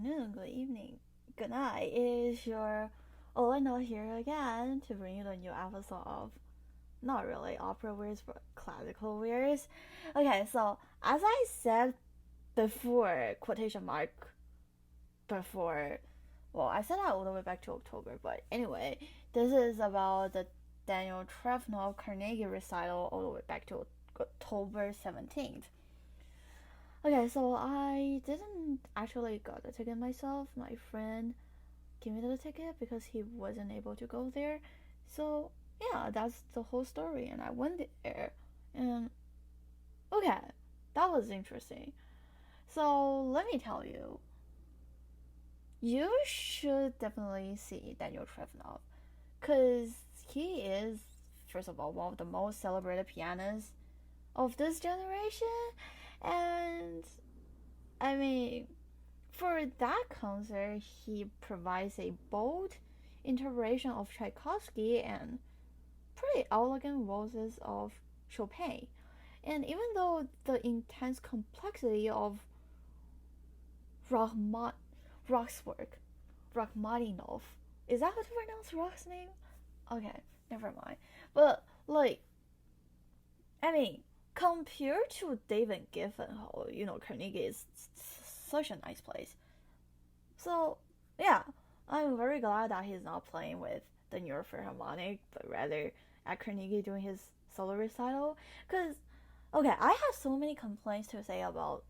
afternoon, good evening, good night. It is your Elena here again to bring you the new episode of not really opera wears, but classical wears. Okay, so as I said before, quotation mark, before, well, I said that all the way back to October, but anyway, this is about the Daniel Trifonov Carnegie recital all the way back to October 17th. Okay, so I didn't actually got the ticket myself. My friend gave me the ticket because he wasn't able to go there. So yeah, that's the whole story. And I went there, and okay, that was interesting. So let me tell you, you should definitely see Daniel Trifonov, because he is, first of all, one of the most celebrated pianists of this generation. And I mean, for that concert, he provides a bold interpretation of Tchaikovsky and pretty elegant waltzes of Chopin. And even though the intense complexity of Rachman- Rock's work, Rachmaninov, is that how to pronounce Rock's name? Okay, never mind. But like, I mean, compared to David Giffen, Carnegie is such a nice place. So, yeah, I'm very glad that he's not playing with the New York Philharmonic, but rather at Carnegie doing his solo recital. Because, okay, I have so many complaints to say about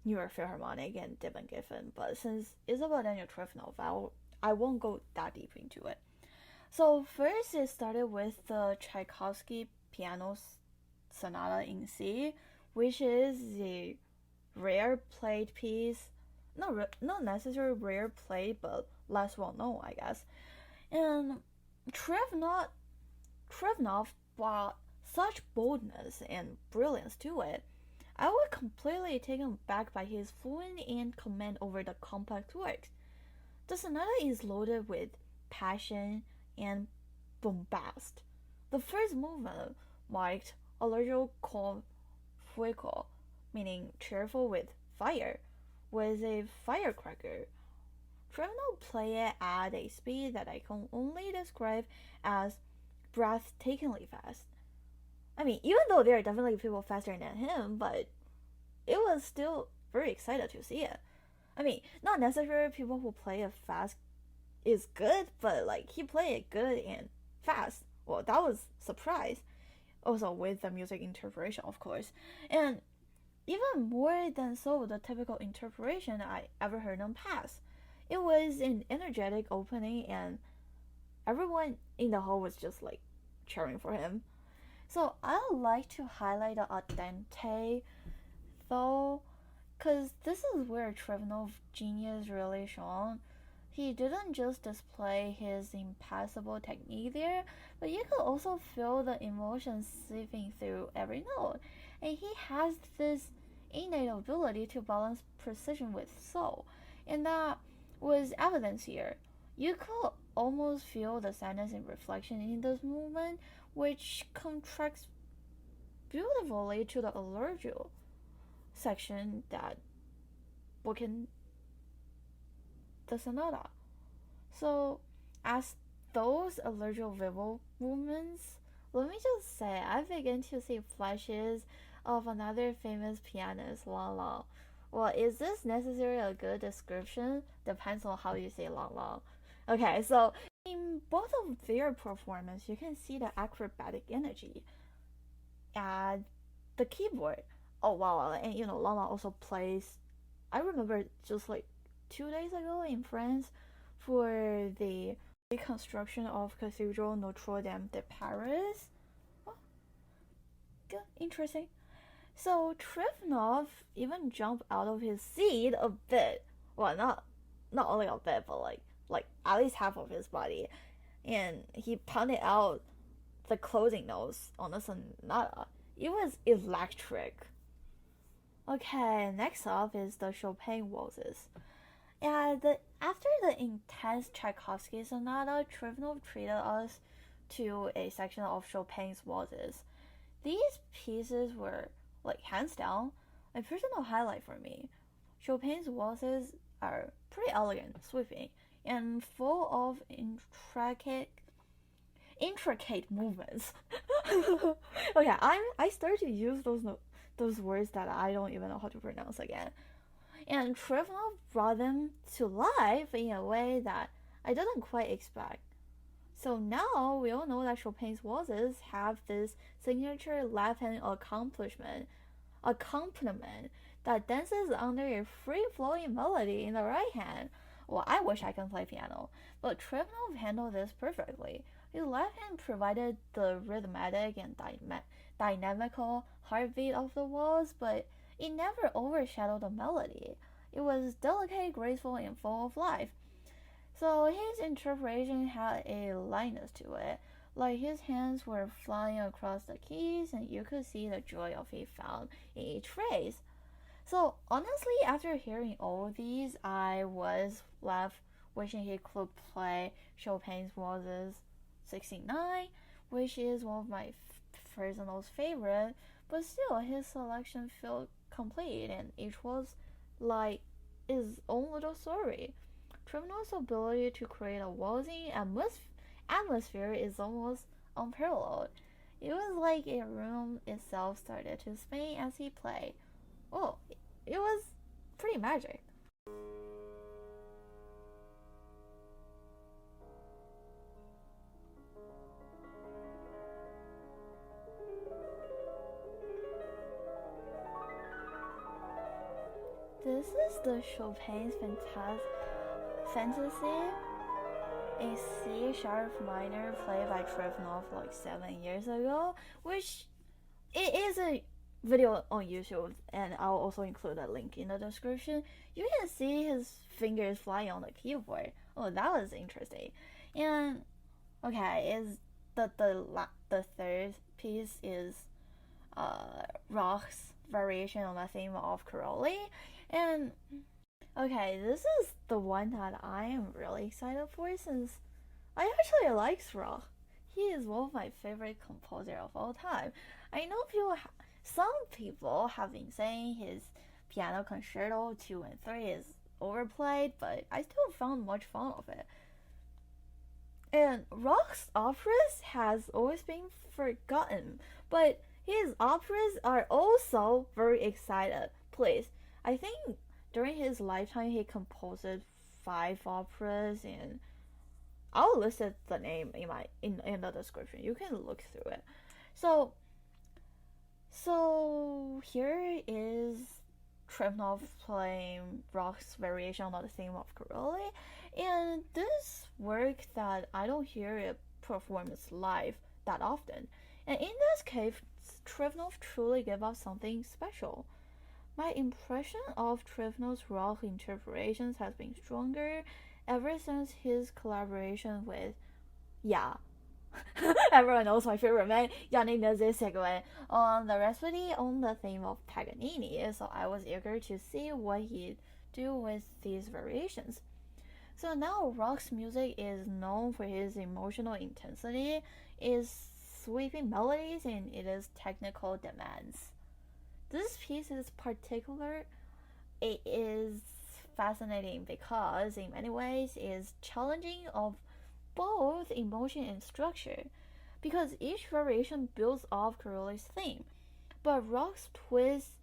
New York Philharmonic and David Giffen, but since it's about Daniel Trifonov, I won't go that deep into it. So, first, it started with the Tchaikovsky piano Sonata in C, which is a rare played piece. Not necessarily rare played, but less well known, I guess. And Trifonov brought such boldness and brilliance to it. I was completely taken back by his fluent and command over the complex works. The sonata is loaded with passion and bombast. The first movement marked Allegro con fuego, meaning cheerful with fire, was a firecracker. Trifonov played it at a speed that I can only describe as breathtakingly fast. I mean, even though there are definitely people faster than him, but it was still very excited to see it. I mean, not necessarily people who play it fast is good, but like he played it good and fast. Well, that was surprise. Also with the music interpretation, of course. And even more than so, the typical interpretation I ever heard on Pass. It was an energetic opening, and everyone in the hall was just like cheering for him. So I would like to highlight the Ardente, though, because this is where Trifonov's genius really shone. He didn't just display his impassable technique there, but you could also feel the emotion seeping through every note. And he has this innate ability to balance precision with soul, and that was evidence here. You could almost feel the sadness and reflection in this movement, which contrasts beautifully to the Allegro section that bookend the sonata. So, as those Allegro vivo movements, let me just say, I begin to see flashes of another famous pianist, Lang Lang. Well, is this necessarily a good description? Depends on how you say Lang Lang. Okay, so in both of their performance, you can see the acrobatic energy at the keyboard. Oh wow, and Lang Lang also plays. I remember just like 2 days ago in France for the reconstruction of Cathedral Notre Dame de Paris. Oh, good, interesting. So Trifonov even jumped out of his seat a bit. Well, not only a bit, but like at least half of his body, and he pounded out the closing notes on the sonata. It was electric. Okay, next up is the Chopin waltzes. After the intense Tchaikovsky sonata, Trifonov treated us to a section of Chopin's waltzes. These pieces were, like, hands down, a personal highlight for me. Chopin's waltzes are pretty elegant, sweeping, and full of intricate movements. Okay, I started to use those words that I don't even know how to pronounce again. And Trifonov brought them to life in a way that I didn't quite expect. So now we all know that Chopin's waltzes have this signature left-hand accompaniment that dances under a free-flowing melody in the right hand. Well, I wish I can play piano, but Trifonov handled this perfectly. His left hand provided the rhythmic and dynamical heartbeat of the waltz, but it never overshadowed the melody. It was delicate, graceful, and full of life. So his interpretation had a lightness to it, like his hands were flying across the keys, and you could see the joy of he found in each phrase. So honestly, after hearing all these, I was left wishing he could play Chopin's Waltzes 69, which is one of my personal favorite. But still, his selection felt complete, and each was like his own little story. Trifonov's ability to create a waltzing atmosphere is almost unparalleled. It was like a room itself started to spin as he played. Oh, it was pretty magic. This is the Chopin's Fantasy, a C sharp minor played by Trifonov like 7 years ago, which it is a video on YouTube, and I'll also include a link in the description. You can see his fingers flying on the keyboard. Oh, that was interesting. And okay, is the third piece is Rock's variation on the theme of Caroli, and okay, this is the one that I am really excited for since I actually like Rock. He is one of my favorite composers of all time. I know some people have been saying his piano concerto 2 and 3 is overplayed, but I still found much fun of it. And Rock's operas has always been forgotten, but his operas are also very excited. Please, I think during his lifetime he composed 5 operas, and I'll list the name in the description. You can look through it. So here is Trifonov playing Rock's variation on the theme of Caroli, and this work that I don't hear it performed live that often. And in this case, Trifonov truly gave us something special. My impression of Trifonov's Rock interpretations has been stronger ever since his collaboration with, yeah, everyone knows my favorite man, Yannick Nézet-Séguin, on the recipe on the theme of Paganini, so I was eager to see what he'd do with these variations. So now Rock's music is known for his emotional intensity, its sweeping melodies, and its technical demands. This piece it is fascinating because in many ways is challenging of both emotion and structure, because each variation builds off Caroli's theme, but Rock's twists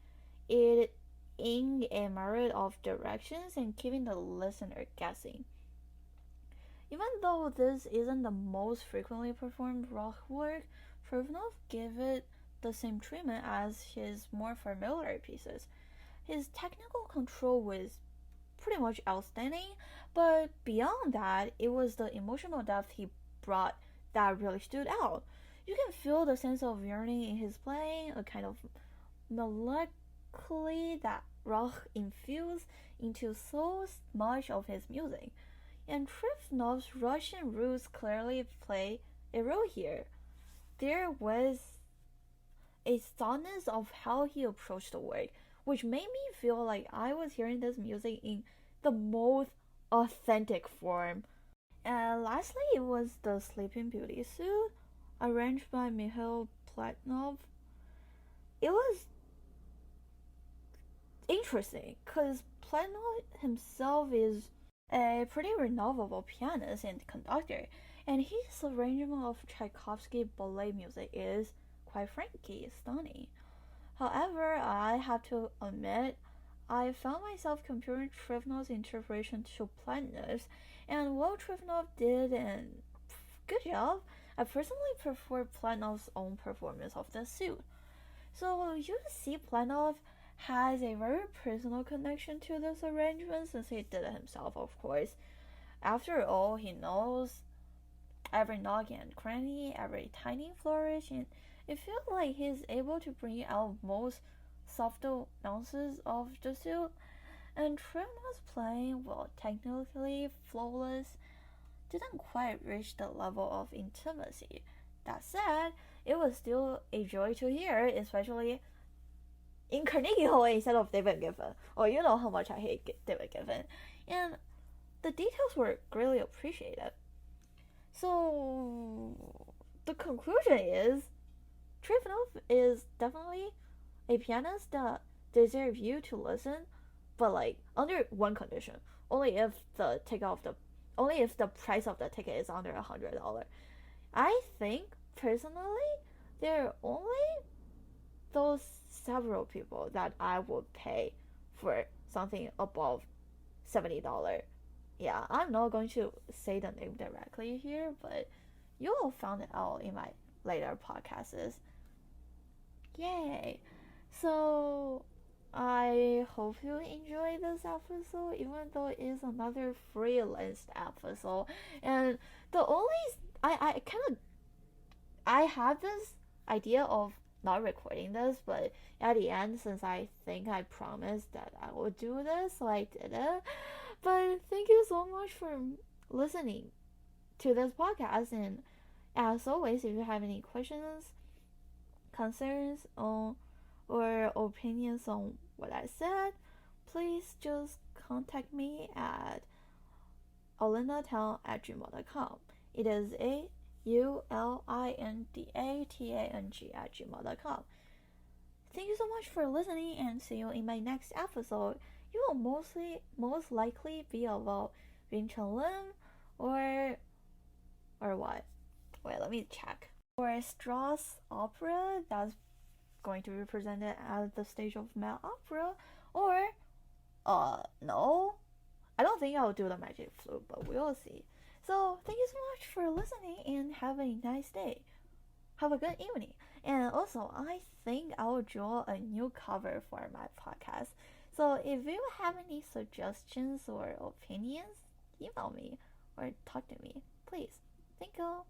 it in a myriad of directions and keeping the listener guessing. Even though this isn't the most frequently performed Rock work, Trifonov gave it the same treatment as his more familiar pieces. His technical control was pretty much outstanding, but beyond that, it was the emotional depth he brought that really stood out. You can feel the sense of yearning in his playing, a kind of melancholy that Rock infused into so much of his music. And Trifonov's Russian roots clearly play a role here. There was a softness of how he approached the work, which made me feel like I was hearing this music in the most authentic form. And lastly, it was the Sleeping Beauty suite, arranged by Mikhail Platnov. It was interesting because Planov himself is a pretty renownable pianist and conductor, and his arrangement of Tchaikovsky ballet music is, quite frankly, stunning. However, I have to admit, I found myself comparing Trifonov's interpretation to Planov's, and while Trifonov did a good job, I personally prefer Planov's own performance of the suite. So you see, Planov has a very personal connection to this arrangement since he did it himself, of course. After all, he knows every nook and cranny, every tiny flourish, and it feels like he's able to bring out most subtle nuances of the suit. And Trifon's playing, while technically flawless, didn't quite reach the level of intimacy. That said, it was still a joy to hear, especially in Carnegie Hall instead of David Giffen. Or you know how much I hate David Giffen. And the details were greatly appreciated. So the conclusion is Trifonov is definitely a pianist that deserves you to listen, but like under one condition. Only if the price of the ticket is under $100. I think personally there are only those several people that I would pay for something above $70. Yeah, I'm not going to say the name directly here, but you will find it out in my later podcasts. Yay! So I hope you enjoy this episode, even though it is another freelance episode. And the only I had this idea of not recording this, but at the end, since I think I promised that I would do this, so I did it. But thank you so much for listening to this podcast. And as always, if you have any questions, concerns, or opinions on what I said, please just contact me at olindatang@gmail.com. It is AULINDATANG@gmail.com. Thank you so much for listening, and see you in my next episode. It will most likely be about Vincent Lim or what? Wait, let me check. Or Strauss opera that's going to be presented at the stage of Met Opera, or no, I don't think I'll do the Magic Flute, but we'll see. So thank you so much for listening, and have a nice day. Have a good evening. And also, I think I'll draw a new cover for my podcast. So if you have any suggestions or opinions, email me or talk to me, please. Thank you.